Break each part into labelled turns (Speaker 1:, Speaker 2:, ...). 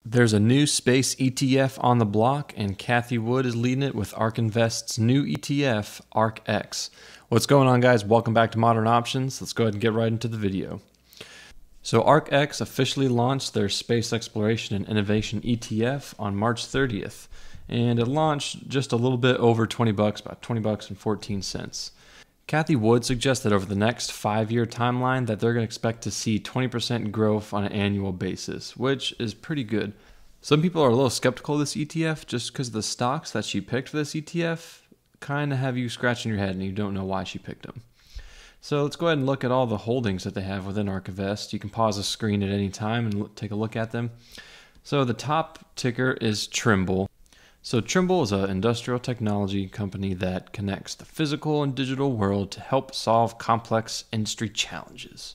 Speaker 1: There's a new space ETF on the block, and Cathie Wood is leading it with ARK Invest's new ETF, ARKX. What's going on, guys? Welcome back to Modern Options. Let's go ahead and get right into the video. So ARKX officially launched their space exploration and innovation ETF on March 30th, and it launched just a little bit over 20 bucks, about 20 bucks and 14 cents. Cathie Wood suggests that over the next 5-year timeline that they're going to expect to see 20% growth on an annual basis, which is pretty good. Some people are a little skeptical of this ETF just because the stocks that she picked for this ETF kind of have you scratching your head and you don't know why she picked them. So let's go ahead and look at all the holdings that they have within ARK Invest. You can pause the screen at any time and take a look at them. So the top ticker is Trimble. So Trimble is an industrial technology company that connects the physical and digital world to help solve complex industry challenges.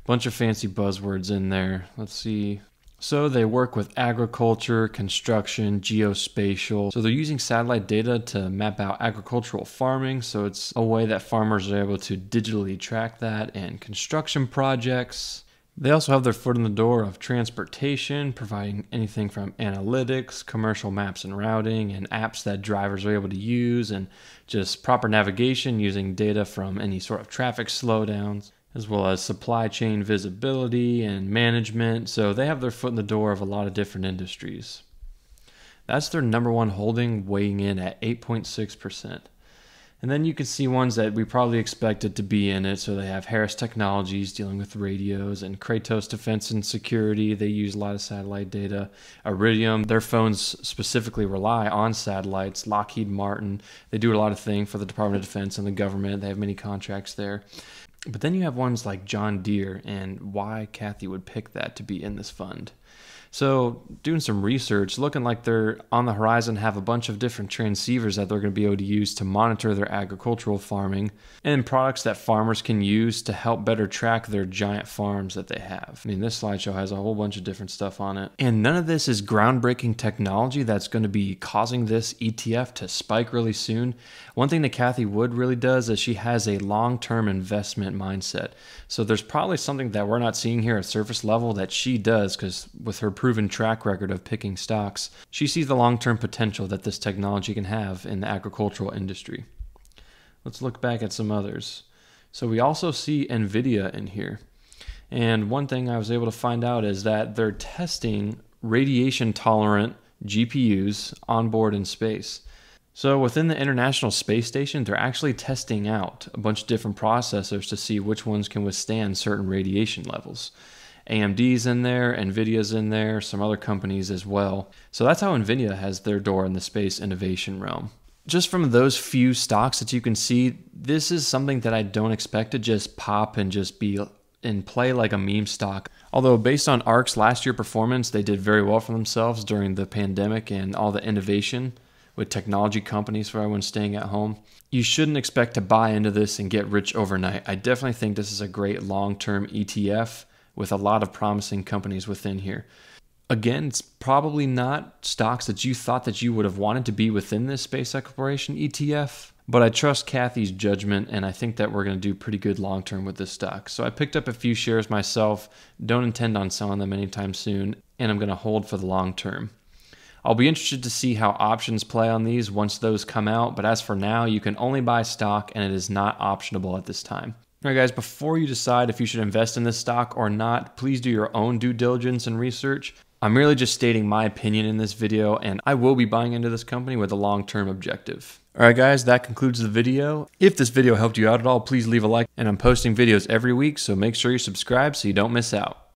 Speaker 1: Bunch of fancy buzzwords in there. Let's see. So they work with agriculture, construction, geospatial. So they're using satellite data to map out agricultural farming. So it's a way that farmers are able to digitally track that, and construction projects. They also have their foot in the door of transportation, providing anything from analytics, commercial maps and routing, and apps that drivers are able to use, and just proper navigation using data from any sort of traffic slowdowns, as well as supply chain visibility and management. So they have their foot in the door of a lot of different industries. That's their number one holding, weighing in at 8.6%. And then you can see ones that we probably expected to be in it. So they have Harris Technologies dealing with radios, and Kratos Defense and Security. They use a lot of satellite data. Iridium, their phones specifically rely on satellites. Lockheed Martin, they do a lot of things for the Department of Defense and the government. They have many contracts there. But then you have ones like John Deere, and why Cathie would pick that to be in this fund. So doing some research, looking like they're on the horizon, have a bunch of different transceivers that they're going to be able to use to monitor their agricultural farming, and products that farmers can use to help better track their giant farms that they have. I mean, this slideshow has a whole bunch of different stuff on it. And none of this is groundbreaking technology that's going to be causing this ETF to spike really soon. One thing that Cathie Wood really does is she has a long-term investment mindset. So there's probably something that we're not seeing here at surface level that she does, because with her proven track record of picking stocks, she sees the long-term potential that this technology can have in the agricultural industry. Let's look back at some others. So we also see Nvidia in here. And one thing I was able to find out is that they're testing radiation-tolerant GPUs on board in space. So within the International Space Station, they're actually testing out a bunch of different processors to see which ones can withstand certain radiation levels. AMD's in there, Nvidia's in there, some other companies as well. So that's how Nvidia has their door in the space innovation realm. Just from those few stocks that you can see, this is something that I don't expect to just pop and just be in play like a meme stock. Although based on ARK's last year performance, they did very well for themselves during the pandemic and all the innovation with technology companies for everyone staying at home. You shouldn't expect to buy into this and get rich overnight. I definitely think this is a great long-term ETF with a lot of promising companies within here. Again, it's probably not stocks that you thought that you would have wanted to be within this space exploration ETF, but I trust Cathie's judgment, and I think that we're going to do pretty good long-term with this stock. So I picked up a few shares myself, don't intend on selling them anytime soon, and I'm going to hold for the long term. I'll be interested to see how options play on these once those come out, but as for now, you can only buy stock and it is not optionable at this time. All right, guys, before you decide if you should invest in this stock or not, please do your own due diligence and research. I'm merely just stating my opinion in this video, and I will be buying into this company with a long-term objective. All right, guys, that concludes the video. If this video helped you out at all, please leave a like, and I'm posting videos every week, so make sure you subscribe so you don't miss out.